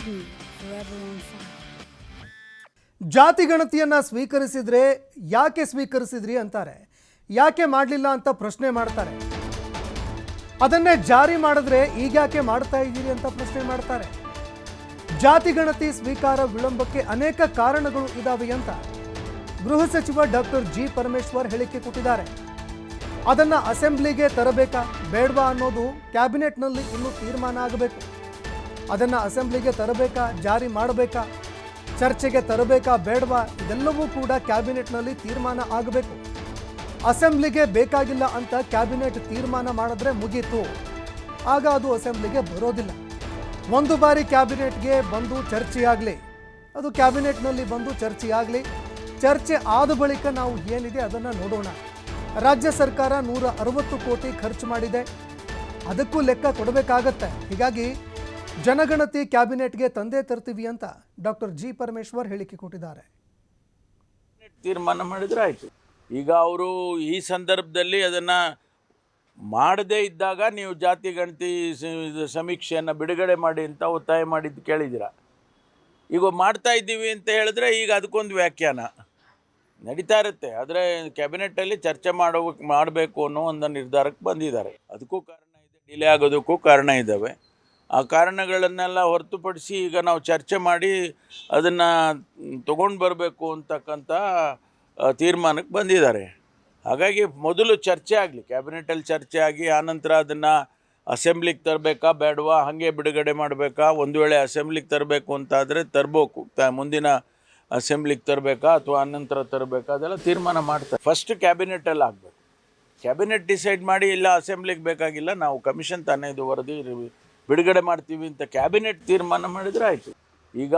me forever on fire. ಜಾತಿ ಗಣತಿಯನ್ನ ಸ್ವೀಕರಿಸಿದ್ರೆ ಯಾಕೆ ಸ್ವೀಕರಿಸಿದ್ರಿ ಅಂತಾರೆ, ಯಾಕೆ ಮಾಡಲಿಲ್ಲ ಅಂತ ಪ್ರಶ್ನೆ ಮಾಡ್ತಾರೆ. ಅದನ್ನೇ ಜಾರಿ ಮಾಡಿದ್ರೆ ಈಗ್ಯಾಕೆ ಮಾಡ್ತಾ ಇದ್ದೀರಿ ಅಂತ ಪ್ರಶ್ನೆ ಮಾಡ್ತಾರೆ. ಜಾತಿ ಗಣತಿ ಸ್ವೀಕಾರ ವಿಳಂಬಕ್ಕೆ ಅನೇಕ ಕಾರಣಗಳು ಇದಾವೆ ಅಂತ ಗೃಹ ಸಚಿವ ಡಾಕ್ಟರ್ ಜಿ ಪರಮೇಶ್ವರ್ ಹೇಳಿಕೆ ಕೊಟ್ಟಿದ್ದಾರೆ. ಅದನ್ನ ಅಸೆಂಬ್ಲಿಗೆ ತರಬೇಕಾ ಬೇಡವಾ ಅನ್ನೋದು ಕ್ಯಾಬಿನೆಟ್ನಲ್ಲಿ ಇನ್ನೂ ತೀರ್ಮಾನ ಆಗಬೇಕು. ಅದನ್ನ ಅಸೆಂಬ್ಲಿಗೆ ತರಬೇಕಾ, ಜಾರಿ ಮಾಡಬೇಕಾ, ಚರ್ಚೆಗೆ ತರಬೇಕಾ ಬೇಡವಾ, ಇದೆಲ್ಲವೂ ಕೂಡ ಕ್ಯಾಬಿನೆಟ್ನಲ್ಲಿ ತೀರ್ಮಾನ ಆಗಬೇಕು. ಅಸೆಂಬ್ಲಿಗೆ ಬೇಕಾಗಿಲ್ಲ ಅಂತ ಕ್ಯಾಬಿನೆಟ್ ತೀರ್ಮಾನ ಮಾಡಿದ್ರೆ ಮುಗೀತು, ಆಗ ಅದು ಅಸೆಂಬ್ಲಿಗೆ ಬರೋದಿಲ್ಲ. ಒಂದು ಬಾರಿ ಕ್ಯಾಬಿನೆಟ್ಗೆ ಬಂದು ಚರ್ಚೆಯಾಗಲಿ, ಅದು ಕ್ಯಾಬಿನೆಟ್ನಲ್ಲಿ ಬಂದು ಚರ್ಚೆಯಾಗಲಿ. ಚರ್ಚೆ ಆದ ಬಳಿಕ ನಾವು ಏನಿದೆ ಅದನ್ನು ನೋಡೋಣ. ರಾಜ್ಯ ಸರ್ಕಾರ 160 ಕೋಟಿ ಖರ್ಚು ಮಾಡಿದೆ, ಅದಕ್ಕೂ ಲೆಕ್ಕ ಕೊಡಬೇಕಾಗತ್ತೆ. ಹೀಗಾಗಿ ಜನಗಣತಿ ಕ್ಯಾಬಿನೆಟ್ಗೆ ತಂದೆ ತರ್ತೀವಿ ಅಂತ ಡಾಕ್ಟರ್ ಜಿ ಪರಮೇಶ್ವರ್ ಹೇಳಿಕೆ ಕೊಟ್ಟಿದ್ದಾರೆ. ತೀರ್ಮಾನ ಮಾಡಿದ್ರೆ ಆಯಿತು. ಈಗ ಅವರು ಈ ಸಂದರ್ಭದಲ್ಲಿ ಅದನ್ನು ಮಾಡದೇ ಇದ್ದಾಗ ನೀವು ಜಾತಿ ಗಣತಿ ಸಮೀಕ್ಷೆಯನ್ನು ಬಿಡುಗಡೆ ಮಾಡಿ ಅಂತ ಒತ್ತಾಯ ಮಾಡಿದ್ದು ಕೇಳಿದ್ದೀರ. ಈಗ ಮಾಡ್ತಾ ಇದ್ದೀವಿ ಅಂತ ಹೇಳಿದ್ರೆ ಈಗ ಅದಕ್ಕೊಂದು ವ್ಯಾಖ್ಯಾನ ನಡೀತಾ ಇರುತ್ತೆ. ಆದರೆ ಕ್ಯಾಬಿನೆಟ್ಟಲ್ಲಿ ಚರ್ಚೆ ಮಾಡಬೇಕು ಅನ್ನೋ ಒಂದು ನಿರ್ಧಾರಕ್ಕೆ ಬಂದಿದ್ದಾರೆ. ಅದಕ್ಕೂ ಕಾರಣ ಇದೆ, ಡಿಲೇ ಆಗೋದಕ್ಕೂ ಕಾರಣ ಇದ್ದಾವೆ. ಆ ಕಾರಣಗಳನ್ನೆಲ್ಲ ಹೊರತುಪಡಿಸಿ ಈಗ ನಾವು ಚರ್ಚೆ ಮಾಡಿ ಅದನ್ನು ತೊಗೊಂಡು ಬರಬೇಕು ಅಂತಕ್ಕಂಥ ತೀರ್ಮಾನಕ್ಕೆ ಬಂದಿದ್ದಾರೆ. ಹಾಗಾಗಿ ಮೊದಲು ಚರ್ಚೆ ಆಗಲಿ, ಕ್ಯಾಬಿನೆಟಲ್ಲಿ ಚರ್ಚೆ ಆಗಿ ಆನಂತರ ಅದನ್ನು ಅಸೆಂಬ್ಲಿಗೆ ತರಬೇಕಾ ಬೇಡವಾ, ಹಾಗೆ ಬಿಡುಗಡೆ ಮಾಡಬೇಕಾ, ಒಂದು ವೇಳೆ ಅಸೆಂಬ್ಲಿಗೆ ತರಬೇಕು ಅಂತಾದರೆ ತರಬೇಕು, ಮುಂದಿನ ಅಸೆಂಬ್ಲಿಗೆ ತರಬೇಕಾ ಅಥವಾ ಅನಂತರ ತರಬೇಕಾ, ಅದೆಲ್ಲ ತೀರ್ಮಾನ ಮಾಡ್ತಾರೆ. ಫಸ್ಟ್ ಕ್ಯಾಬಿನೆಟಲ್ಲಿ ಆಗಬೇಕು. ಕ್ಯಾಬಿನೆಟ್ ಡಿಸೈಡ್ ಮಾಡಿ ಇಲ್ಲ ಅಸೆಂಬ್ಲಿಗೆ ಬೇಕಾಗಿಲ್ಲ, ನಾವು ಕಮಿಷನ್ ತಾನೇ ಇದು ವರದಿ ಬಿಡುಗಡೆ ಮಾಡ್ತೀವಿ ಅಂತ ಕ್ಯಾಬಿನೆಟ್ ತೀರ್ಮಾನ ಮಾಡಿದರೆ ಆಯಿತು. ಈಗ